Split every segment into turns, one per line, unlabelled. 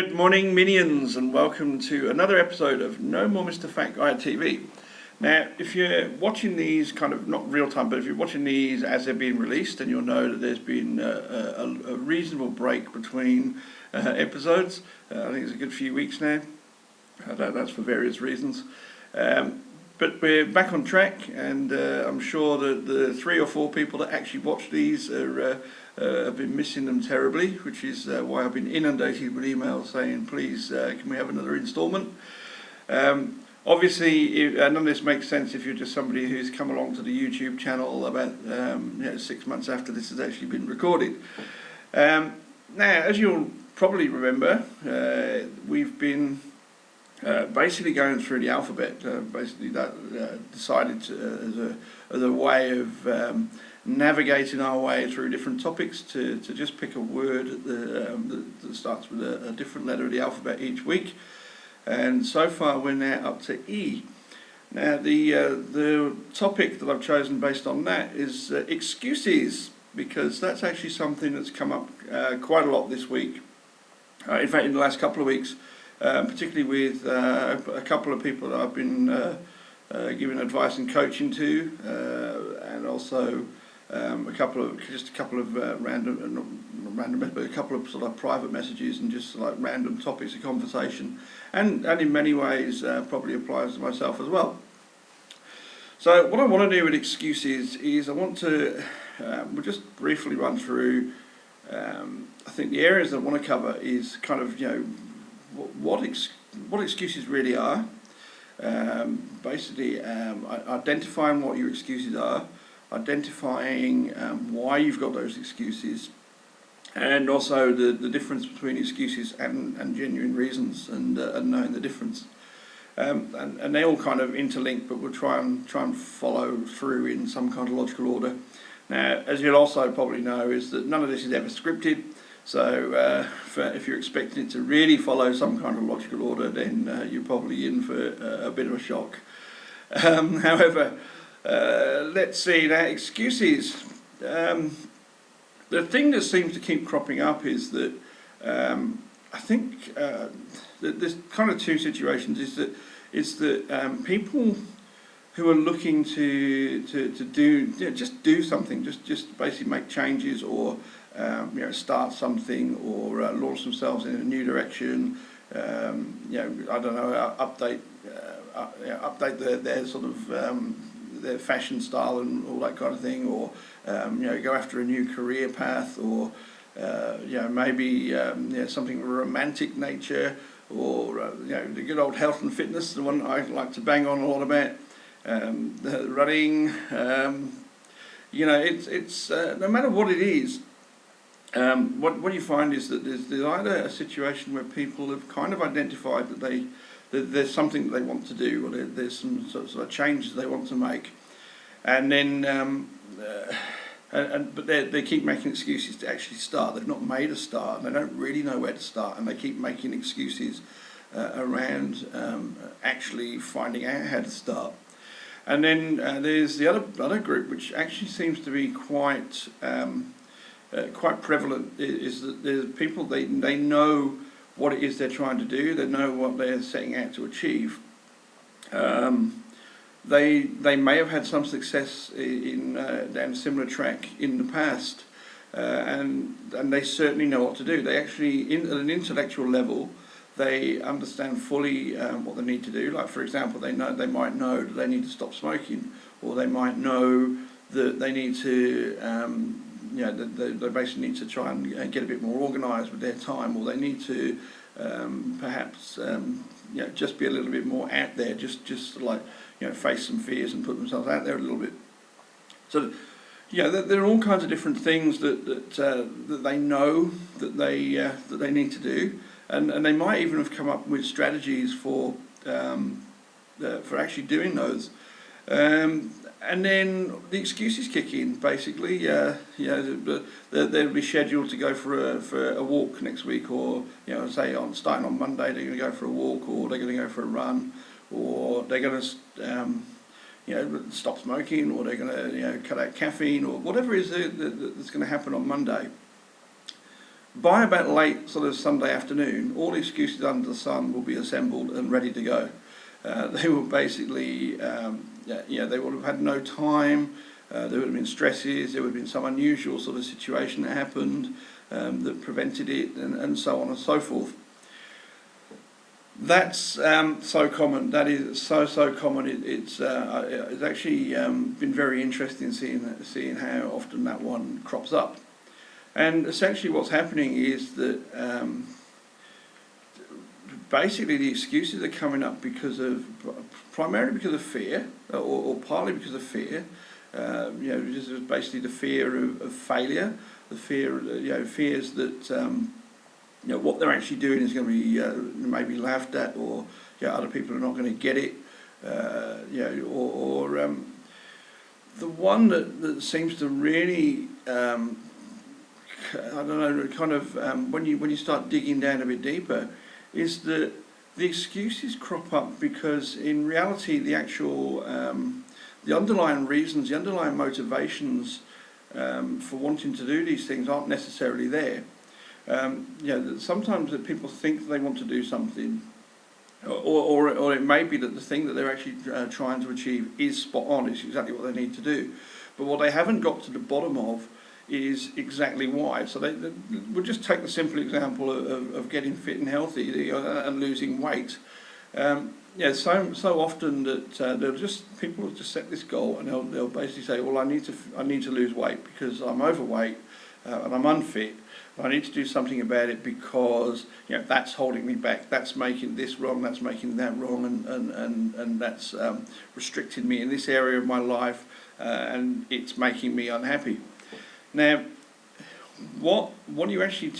Good morning, minions, and welcome to another episode of No More Mr. Fat Guy TV. Now, if you're watching these kind of, not real time, but if you're watching these as they're being released, then you'll know that there's been a reasonable break between episodes. I think it's a good few weeks now. That's for various reasons. But we're back on track, and I'm sure that the 3 or 4 people that actually watch these have been missing them terribly, which is why I've been inundated with emails saying, please, can we have another instalment? Obviously, none of this makes sense if you're just somebody who's come along to the YouTube channel about 6 months after this has actually been recorded. Now, as you'll probably remember, we've been basically going through the alphabet. Basically, that decided to, as a way of navigating our way through different topics to just pick a word that starts with a different letter of the alphabet each week. And so far we're now up to E. Now the topic that I've chosen based on that is excuses, because that's actually something that's come up quite a lot this week. In fact, in the last couple of weeks, particularly with a couple of people that I've been giving advice and coaching to, and also a couple of a couple of sort of private messages and just like random topics of conversation, and in many ways probably applies to myself as well. So what I want to do with excuses is I want to we'll just briefly run through. I think the areas that I want to cover is kind of what excuses really are. Basically, identifying what your excuses are, identifying why you've got those excuses, and also the difference between excuses and genuine reasons, and knowing the difference. And they all kind of interlink, but we'll try and follow through in some kind of logical order. Now, as you'll also probably know, is that none of this is ever scripted. So if you're expecting it to really follow some kind of logical order, then you're probably in for a bit of a shock. However, let's see now, excuses. The thing that seems to keep cropping up is that I think that there's kind of two situations. Is that people who are looking to do just do something, just basically make changes, or start something, or launch themselves in a new direction. I don't know, update their sort of their fashion style and all that kind of thing, or go after a new career path, or maybe something of a romantic nature, or the good old health and fitness, the one I like to bang on a lot about. The running, it's no matter what it is. What you find is that there's either a situation where people have kind of identified that there's something that they want to do, or there's some sort of changes they want to make, and then but they keep making excuses to actually start. They've not made a start, and they don't really know where to start, and they keep making excuses around actually finding out how to start. And then there's the other group, which actually seems to be quite prevalent, is that there's people, they know what it is they're trying to do, they know what they're setting out to achieve. They may have had some success in down a similar track in the past, and they certainly know what to do. They actually, at an intellectual level, they understand fully what they need to do. Like, for example, they might know that they need to stop smoking, or they might know that they need to they basically need to try and get a bit more organised with their time, or they need to perhaps just be a little bit more out there, just like face some fears and put themselves out there a little bit. So there are all kinds of different things that they know that they need to do, and they might even have come up with strategies for actually doing those. And then the excuses kick in. Basically, they'll be scheduled to go for a walk next week, or say starting on Monday they're going to go for a walk, or they're going to go for a run, or they're going to stop smoking, or they're going to cut out caffeine, or whatever it is that's going to happen on Monday. by about late sort of Sunday afternoon, all the excuses under the sun will be assembled and ready to go. They will basically, they would have had no time. There would have been stresses. There would have been some unusual sort of situation that happened that prevented it, and so on and so forth. That's so common. That is so common. It's actually been very interesting seeing how often that one crops up. And essentially, what's happening is that basically the excuses are coming up primarily because of fear, or partly because of fear. This is basically the fear of failure, the fears that what they're actually doing is going to be maybe laughed at, or other people are not going to get it, the one that seems to really when you start digging down a bit deeper, is that the excuses crop up because in reality the actual the underlying reasons, the underlying motivations for wanting to do these things aren't necessarily there. Sometimes that people think they want to do something, or it may be that the thing that they're actually trying to achieve is spot on, it's exactly what they need to do, but what they haven't got to the bottom of is exactly why. So we'll just take the simple example of getting fit and healthy and losing weight. So often that people will just set this goal, and they'll basically say, well, I need to lose weight because I'm overweight and I'm unfit. I need to do something about it because that's holding me back. That's making this wrong. That's making that wrong, and that's restricting me in this area of my life, and it's making me unhappy. Now, what you actually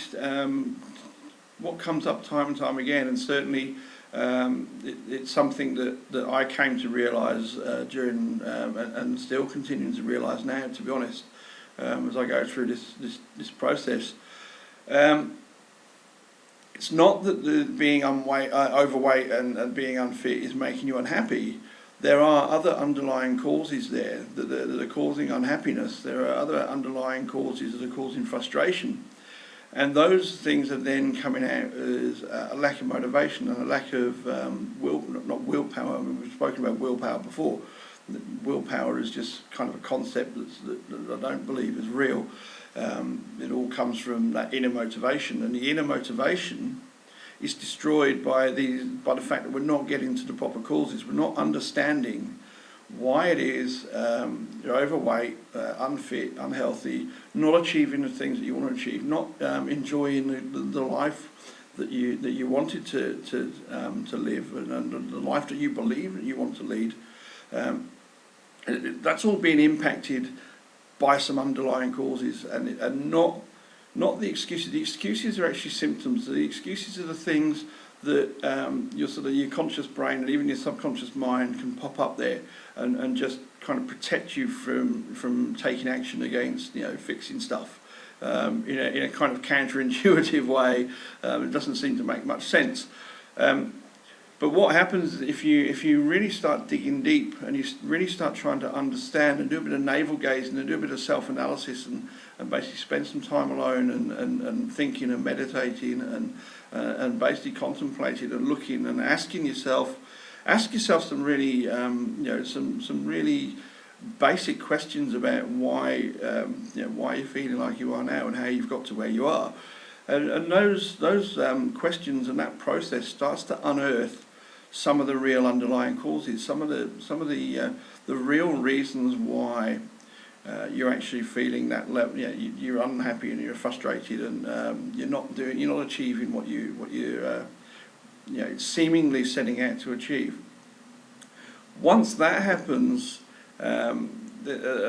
what comes up time and time again, and certainly it's something that I came to realise during and still continuing to realise now, to be honest, as I go through this process. It's not that the being overweight and being unfit is making you unhappy. There are other underlying causes there that are causing unhappiness. There are other underlying causes that are causing frustration. And those things are then coming out as a lack of motivation and a lack of not willpower. I mean, we've spoken about willpower before. Willpower is just kind of a concept that I don't believe is real. It all comes from that inner motivation, and the inner motivation is destroyed by the fact that we're not getting to the proper causes. We're not understanding why it is you're overweight, unfit, unhealthy, not achieving the things that you want to achieve, not enjoying the life that you wanted to live, and the life that you believe that you want to lead. That's all being impacted by some underlying causes, and not the excuses. The excuses are actually symptoms. The excuses are the things that your conscious brain and even your subconscious mind can pop up there and just kind of protect you from taking action against fixing stuff in a kind of counterintuitive way. It doesn't seem to make much sense. But what happens if you really start digging deep and you really start trying to understand and do a bit of navel gazing and do a bit of self-analysis and basically spend some time alone and thinking and meditating and basically contemplating and looking and ask yourself some really some really basic questions about why you're feeling like you are now and how you've got to where you are, and those questions and that process starts to unearth some of the real underlying causes, some of the real reasons why you're actually feeling that level. You're unhappy and you're frustrated, and you're not achieving what you're seemingly setting out to achieve. Once that happens, at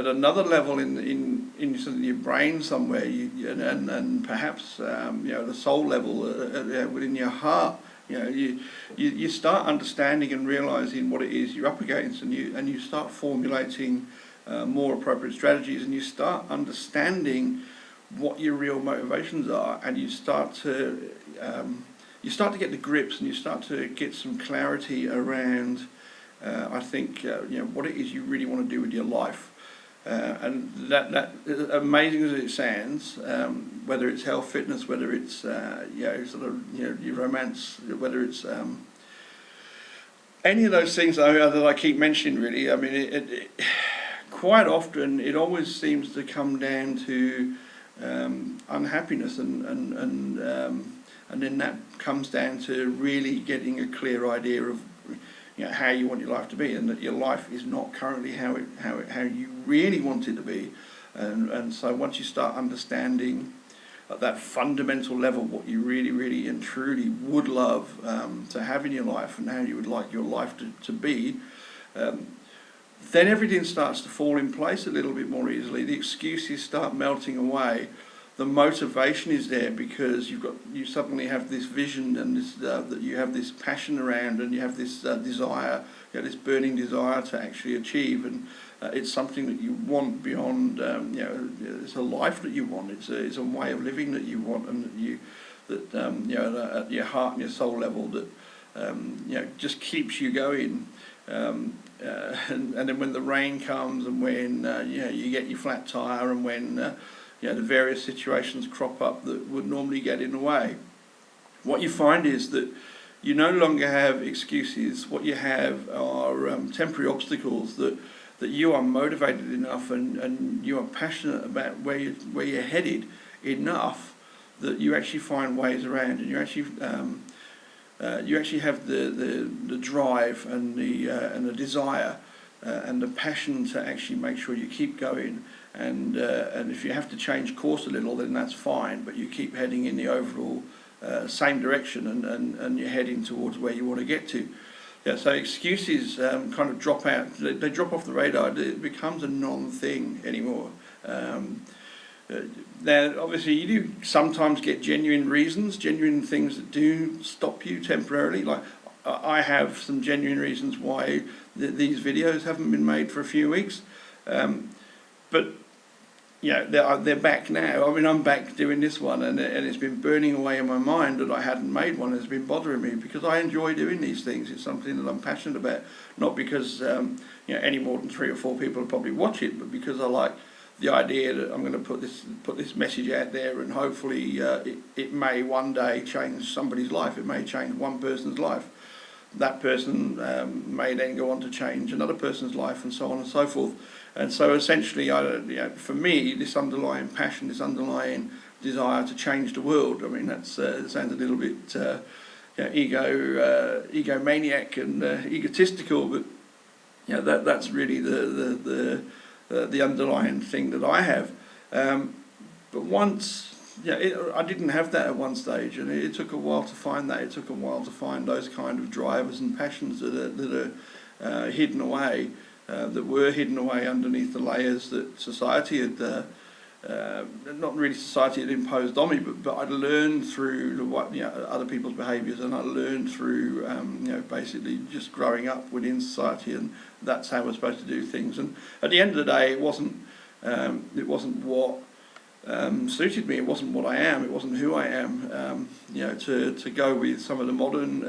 another level in sort of your brain somewhere, and perhaps the soul level within your heart, you start understanding and realising what it is you're up against, and you start formulating more appropriate strategies, and you start understanding what your real motivations are, and you start to get the grips, and you start to get some clarity around what it is you really want to do with your life. And that amazing as it sounds, whether it's health, fitness, whether it's your romance, whether it's any of those things that I keep mentioning, really. I mean, it quite often it always seems to come down to unhappiness, and then that comes down to really getting a clear idea of how you want your life to be, and that your life is not currently how you really want it to be. And so once you start understanding at that fundamental level what you really, really and truly would love to have in your life, and how you would like your life to be, then everything starts to fall in place a little bit more easily. The excuses start melting away. The motivation is there because you suddenly have this vision, and this that you have this passion around, and you have this desire, this burning desire to actually achieve, and it's something that you want beyond. It's a life that you want. It's a way of living that you want, and at your heart and your soul level that just keeps you going. And then when the rain comes, and when you get your flat tire, and when the various situations crop up that would normally get in the way, what you find is that you no longer have excuses. What you have are temporary obstacles that you are motivated enough, and you are passionate about where you're headed enough that you actually find ways around, and you actually have the drive and the desire and the passion to actually make sure you keep going. And if you have to change course a little, then that's fine, but you keep heading in the overall same direction, and you're heading towards where you want to get to. Yeah, so excuses kind of drop out. They drop off the radar. It becomes a non-thing anymore. Now, obviously, you do sometimes get genuine reasons, genuine things that do stop you temporarily. Like, I have some genuine reasons why these videos haven't been made for a few weeks. But they're back now. I mean, I'm back doing this one, and it's been burning away in my mind that I hadn't made one. It's been bothering me because I enjoy doing these things. It's something that I'm passionate about, not because any more than 3 or 4 people will probably watch it, but because I like the idea that I'm going to put this message out there, and hopefully it may one day change somebody's life. It may change one person's life. That person may then go on to change another person's life, and so on and so forth. And so essentially, for me, this underlying passion, this underlying desire to change the world, I mean, it sounds a little bit egomaniac and egotistical, but that's really the underlying thing that I have. But once, I didn't have that at one stage, and it took a while to find that. It took a while to find those kind of drivers and passions that are hidden away. That were hidden away underneath the layers that society had, not really society had imposed on me, but I'd learned through other people's behaviours, and I learned through basically just growing up within society, and that's how we're supposed to do things. And at the end of the day, it wasn't what suited me. It wasn't what I am. It wasn't who I am. To go with some of the modern,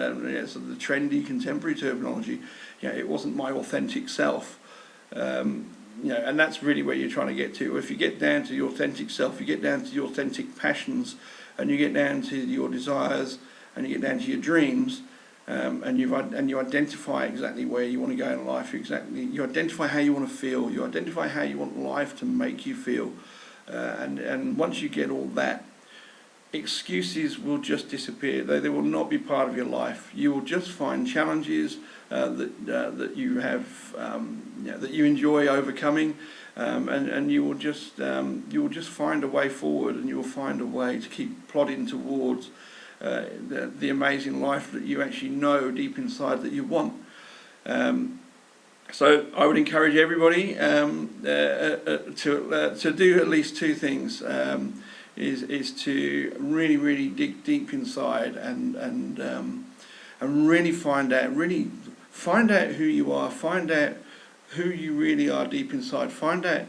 sort of the trendy contemporary terminology. It wasn't my authentic self. And that's really where you're trying to get to. If you get down to your authentic self, you get down to your authentic passions, and you get down to your desires, and you get down to your dreams, and you identify exactly where you want to go in life. You identify how you want to feel. You identify how you want life to make you feel. And once you get all that, excuses will just disappear. They will not be part of your life. You will just find challenges that you have, that you enjoy overcoming, and you will just find a way forward, and you will find a way to keep plodding towards the amazing life that you actually know deep inside that you want. So I would encourage everybody to do at least 2 things. Is to really dig deep inside and really find out who you are, find out who you really are deep inside, find out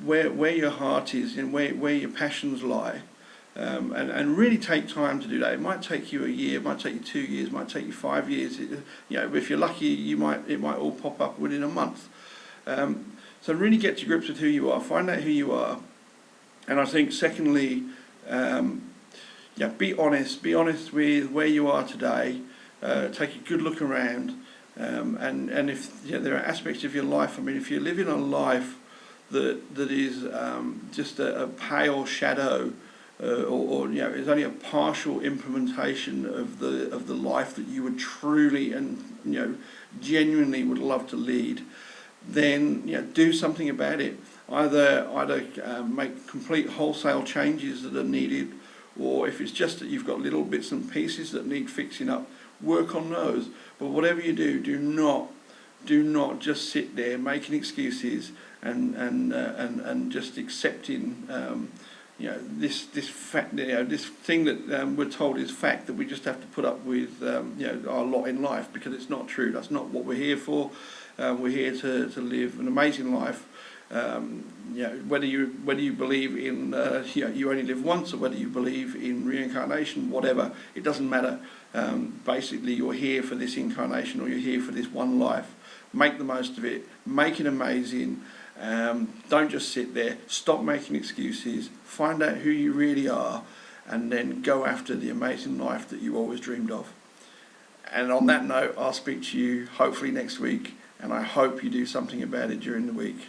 where your heart is and where your passions lie, and really take time to do that. It might take you a year, it might take you 2 years, it might take you 5 years. If you're lucky, it might all pop up within a month. So really get to grips with who you are, find out who you are. And I think secondly, be honest with where you are today. Take a good look around, and if there are aspects of your life, I mean, if you're living a life that is just a pale shadow, or is only a partial implementation of the life that you would truly and genuinely would love to lead, then do something about it. Either make complete wholesale changes that are needed, or if it's just that you've got little bits and pieces that need fixing up, work on those. But whatever you do, do not just sit there making excuses and just accepting this fact, this thing that we're told is fact, that we just have to put up with our lot in life, because it's not true. That's not what we're here for. We're here to live an amazing life. Whether you believe in you only live once, or whether you believe in reincarnation, whatever, it doesn't matter. Basically, you're here for this incarnation, or you're here for this one life. Make the most of it. Make it amazing. Don't just sit there. Stop making excuses. Find out who you really are, and then go after the amazing life that you always dreamed of. And on that note, I'll speak to you hopefully next week, and I hope you do something about it during the week.